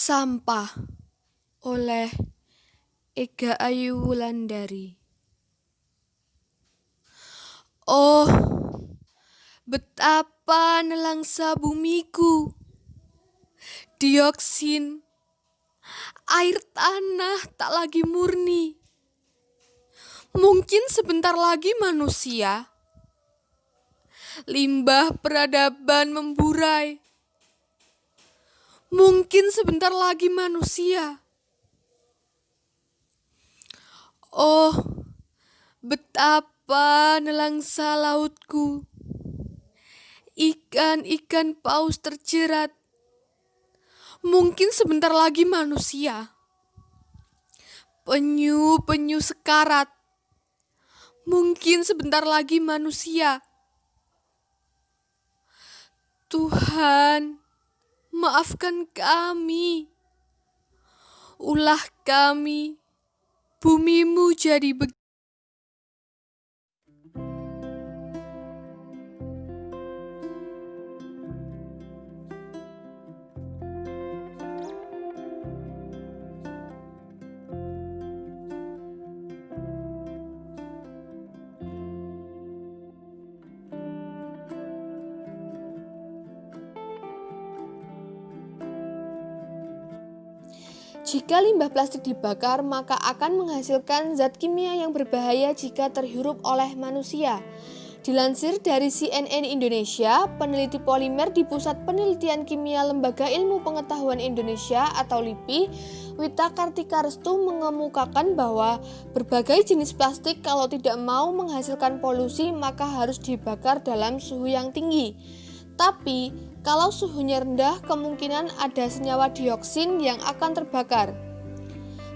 Sampah oleh Ega Ayu Wulandari. Oh, betapa nelangsa bumiku. Dioksin, air tanah tak lagi murni. Mungkin sebentar lagi manusia. Limbah peradaban memburai. Mungkin sebentar lagi manusia. Oh, betapa nelangsa lautku. Ikan-ikan paus terjerat. Mungkin sebentar lagi manusia. Penyu-penyu sekarat. Mungkin sebentar lagi manusia. Tuhan, maafkan kami. Ulah kami, bumimu jadi begini. Jika limbah plastik dibakar, maka akan menghasilkan zat kimia yang berbahaya jika terhirup oleh manusia. Dilansir dari CNN Indonesia, peneliti polimer di Pusat Penelitian Kimia Lembaga Ilmu Pengetahuan Indonesia atau LIPI, Wita Kartika Restu mengemukakan bahwa berbagai jenis plastik kalau tidak mau menghasilkan polusi maka harus dibakar dalam suhu yang tinggi. Tapi, kalau suhunya rendah, kemungkinan ada senyawa dioksin yang akan terbakar.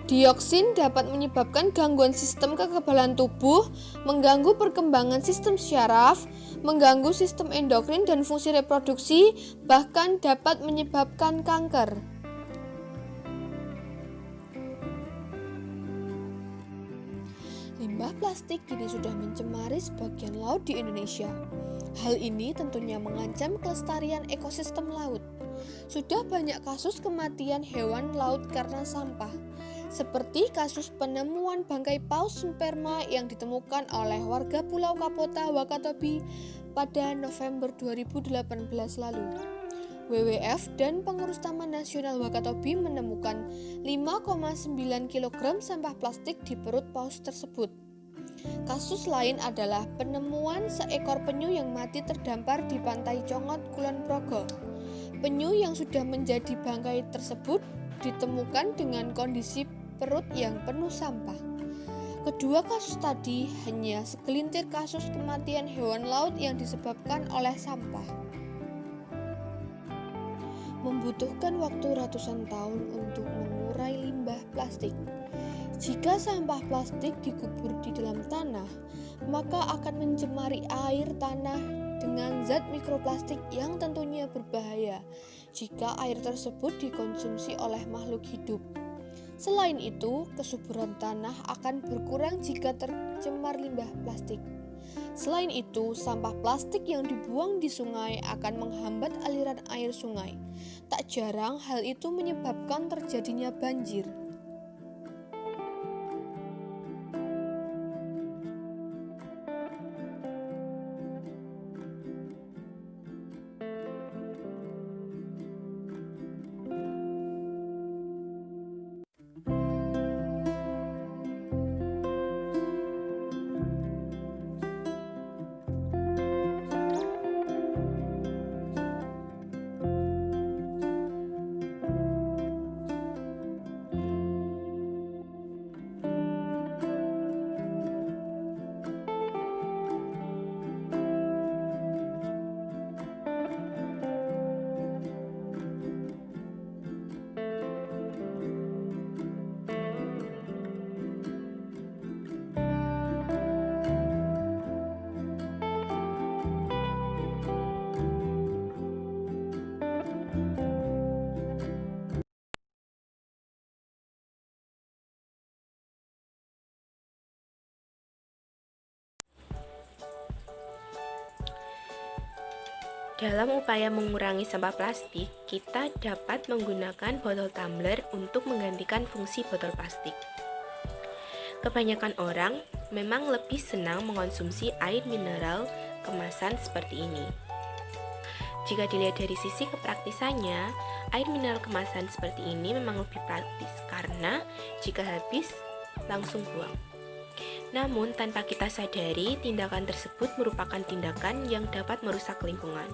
Dioksin dapat menyebabkan gangguan sistem kekebalan tubuh, mengganggu perkembangan sistem syaraf, mengganggu sistem endokrin dan fungsi reproduksi, bahkan dapat menyebabkan kanker. Limbah plastik kini sudah mencemari sebagian laut di Indonesia. Hal ini tentunya mengancam kelestarian ekosistem laut. Sudah banyak kasus kematian hewan laut karena sampah, seperti kasus penemuan bangkai paus sperma yang ditemukan oleh warga Pulau Kapota, Wakatobi pada November 2018 lalu. WWF dan Pengurus Taman Nasional Wakatobi menemukan 5,9 kg sampah plastik di perut paus tersebut. Kasus lain adalah penemuan seekor penyu yang mati terdampar di pantai Congot, Kulon Progo. Penyu yang sudah menjadi bangkai tersebut ditemukan dengan kondisi perut yang penuh sampah. Kedua kasus tadi hanya segelintir kasus kematian hewan laut yang disebabkan oleh sampah. Membutuhkan waktu ratusan tahun untuk mengurai limbah plastik. Jika sampah plastik dikubur di dalam tanah, maka akan mencemari air tanah dengan zat mikroplastik yang tentunya berbahaya jika air tersebut dikonsumsi oleh makhluk hidup. Selain itu, kesuburan tanah akan berkurang jika tercemar limbah plastik. Selain itu, sampah plastik yang dibuang di sungai akan menghambat aliran air sungai. Tak jarang hal itu menyebabkan terjadinya banjir. Dalam upaya mengurangi sampah plastik, kita dapat menggunakan botol tumbler untuk menggantikan fungsi botol plastik. Kebanyakan orang memang lebih senang mengonsumsi air mineral kemasan seperti ini. Jika dilihat dari sisi kepraktisannya, air mineral kemasan seperti ini memang lebih praktis karena jika habis langsung buang. Namun tanpa kita sadari, tindakan tersebut merupakan tindakan yang dapat merusak lingkungan.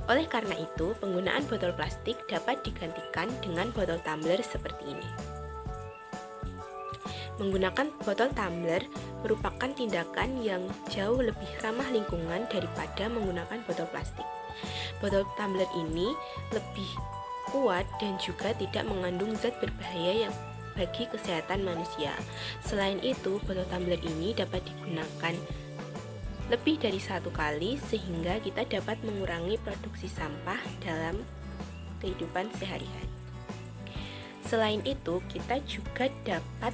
Oleh karena itu, penggunaan botol plastik dapat digantikan dengan botol tumbler seperti ini. Menggunakan botol tumbler merupakan tindakan yang jauh lebih ramah lingkungan daripada menggunakan botol plastik. Botol tumbler ini lebih kuat dan juga tidak mengandung zat berbahaya yang bagi kesehatan manusia. Selain itu, botol tumbler ini dapat digunakan lebih dari satu kali sehingga kita dapat mengurangi produksi sampah dalam kehidupan sehari-hari. Selain itu, kita juga dapat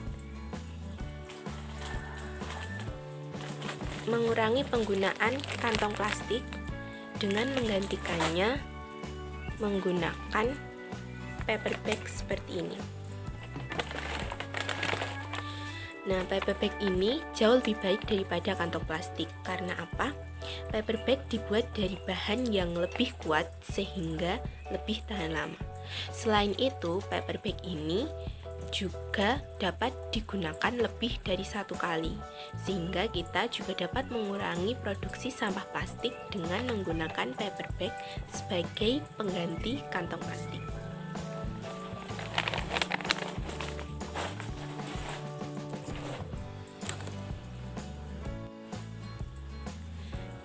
mengurangi penggunaan kantong plastik dengan menggantikannya menggunakan paper bag seperti ini. Nah, paper bag ini jauh lebih baik daripada kantong plastik. Karena apa? Paper bag dibuat dari bahan yang lebih kuat sehingga lebih tahan lama. Selain itu, paper bag ini juga dapat digunakan lebih dari satu kali, sehingga kita juga dapat mengurangi produksi sampah plastik dengan menggunakan paper bag sebagai pengganti kantong plastik.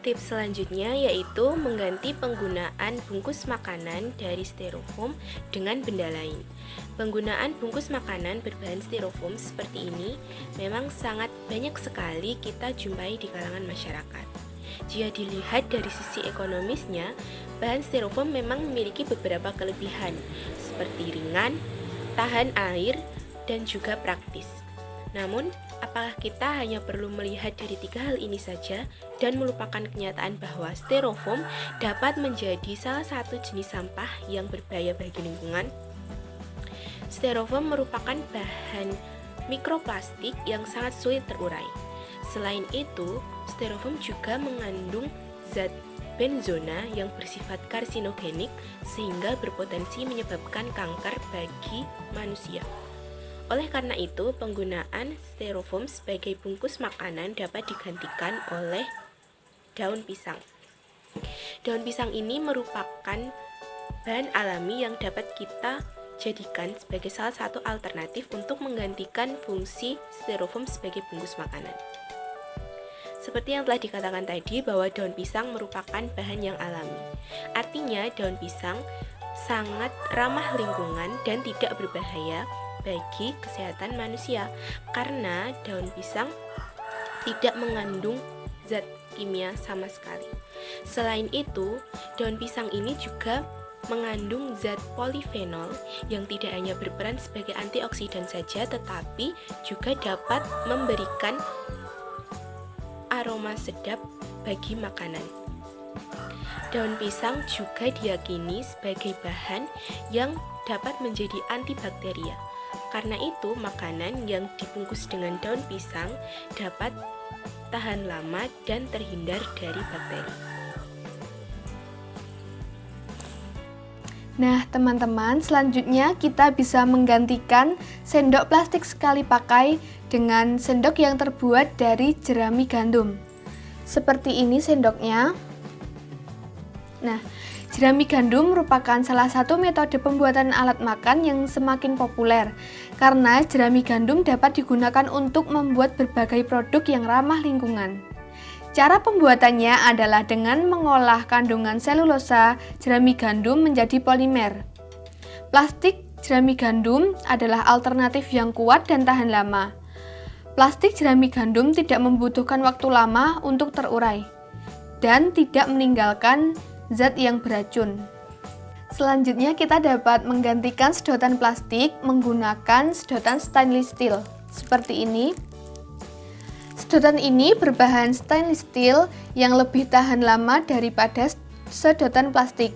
Tips selanjutnya yaitu mengganti penggunaan bungkus makanan dari styrofoam dengan benda lain. Penggunaan bungkus makanan berbahan styrofoam seperti ini memang sangat banyak sekali kita jumpai di kalangan masyarakat. Jika dilihat dari sisi ekonomisnya, bahan styrofoam memang memiliki beberapa kelebihan seperti ringan, tahan air, dan juga praktis. Namun, apakah kita hanya perlu melihat dari 3 hal ini saja dan melupakan kenyataan bahwa styrofoam dapat menjadi salah satu jenis sampah yang berbahaya bagi lingkungan? Styrofoam merupakan bahan mikroplastik yang sangat sulit terurai. Selain itu, styrofoam juga mengandung zat benzona yang bersifat karsinogenik sehingga berpotensi menyebabkan kanker bagi manusia. Oleh karena itu, penggunaan styrofoam sebagai bungkus makanan dapat digantikan oleh daun pisang. Daun pisang ini merupakan bahan alami yang dapat kita jadikan sebagai salah satu alternatif untuk menggantikan fungsi styrofoam sebagai bungkus makanan. Seperti yang telah dikatakan tadi bahwa daun pisang merupakan bahan yang alami. Artinya daun pisang sangat ramah lingkungan dan tidak berbahaya bagi kesehatan manusia karena daun pisang tidak mengandung zat kimia sama sekali. Selain itu, daun pisang ini juga mengandung zat polifenol yang tidak hanya berperan sebagai antioksidan saja tetapi juga dapat memberikan aroma sedap bagi makanan. Daun pisang juga diyakini sebagai bahan yang dapat menjadi antibakteria. Karena itu, makanan yang dibungkus dengan daun pisang dapat tahan lama dan terhindar dari bakteri. Nah, teman-teman, selanjutnya kita bisa menggantikan sendok plastik sekali pakai dengan sendok yang terbuat dari jerami gandum. Seperti ini sendoknya. Nah, jerami gandum merupakan salah satu metode pembuatan alat makan yang semakin populer karena jerami gandum dapat digunakan untuk membuat berbagai produk yang ramah lingkungan. Cara pembuatannya adalah dengan mengolah kandungan selulosa jerami gandum menjadi polimer. Plastik jerami gandum adalah alternatif yang kuat dan tahan lama. Plastik jerami gandum tidak membutuhkan waktu lama untuk terurai dan tidak meninggalkan zat yang beracun. Selanjutnya kita dapat menggantikan sedotan plastik menggunakan sedotan stainless steel seperti ini. Sedotan ini berbahan stainless steel yang lebih tahan lama daripada sedotan plastik.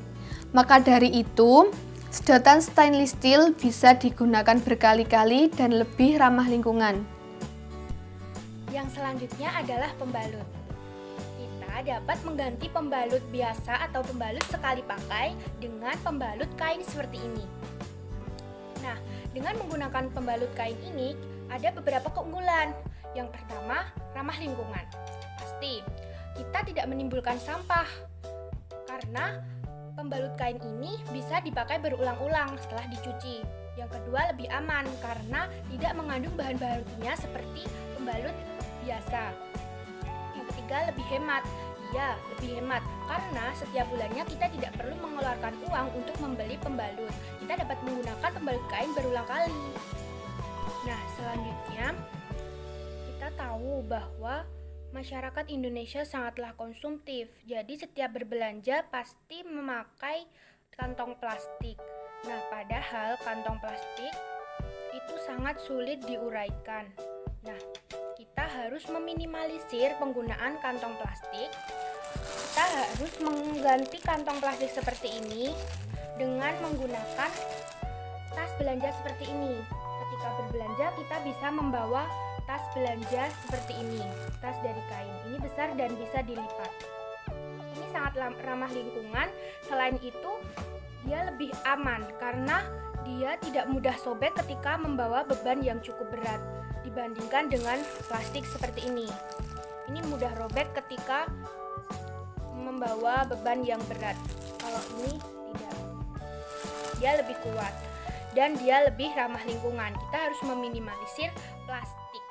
Maka dari itu, sedotan stainless steel bisa digunakan berkali-kali dan lebih ramah lingkungan. Yang selanjutnya adalah pembalut. Kita dapat mengganti pembalut biasa atau pembalut sekali pakai dengan pembalut kain seperti ini. Nah, dengan menggunakan pembalut kain ini, ada beberapa keunggulan. Yang pertama, ramah lingkungan. Pasti, kita tidak menimbulkan sampah karena pembalut kain ini bisa dipakai berulang-ulang setelah dicuci. Yang kedua, lebih aman karena tidak mengandung bahan-bahan kimia seperti pembalut biasa. Yang ketiga, lebih hemat. Iya, lebih hemat karena setiap bulannya kita tidak perlu mengeluarkan uang untuk membeli pembalut. Kita dapat menggunakan pembalut kain berulang kali. Nah, selanjutnya kita tahu bahwa masyarakat Indonesia sangatlah konsumtif. Jadi setiap berbelanja pasti memakai kantong plastik. Nah, padahal kantong plastik itu sangat sulit diuraikan. Nah, kita harus meminimalisir penggunaan kantong plastik. Kita harus mengganti kantong plastik seperti ini dengan menggunakan tas belanja seperti ini. Ketika berbelanja, kita bisa membawa tas belanja seperti ini, tas dari kain. Ini besar dan bisa dilipat. Ini sangat ramah lingkungan. Selain itu, dia lebih aman karena dia tidak mudah sobek ketika membawa beban yang cukup berat dibandingkan dengan plastik seperti ini. Ini mudah robek ketika membawa beban yang berat. Kalau ini tidak. Dia lebih kuat dan dia lebih ramah lingkungan. Kita harus meminimalisir plastik.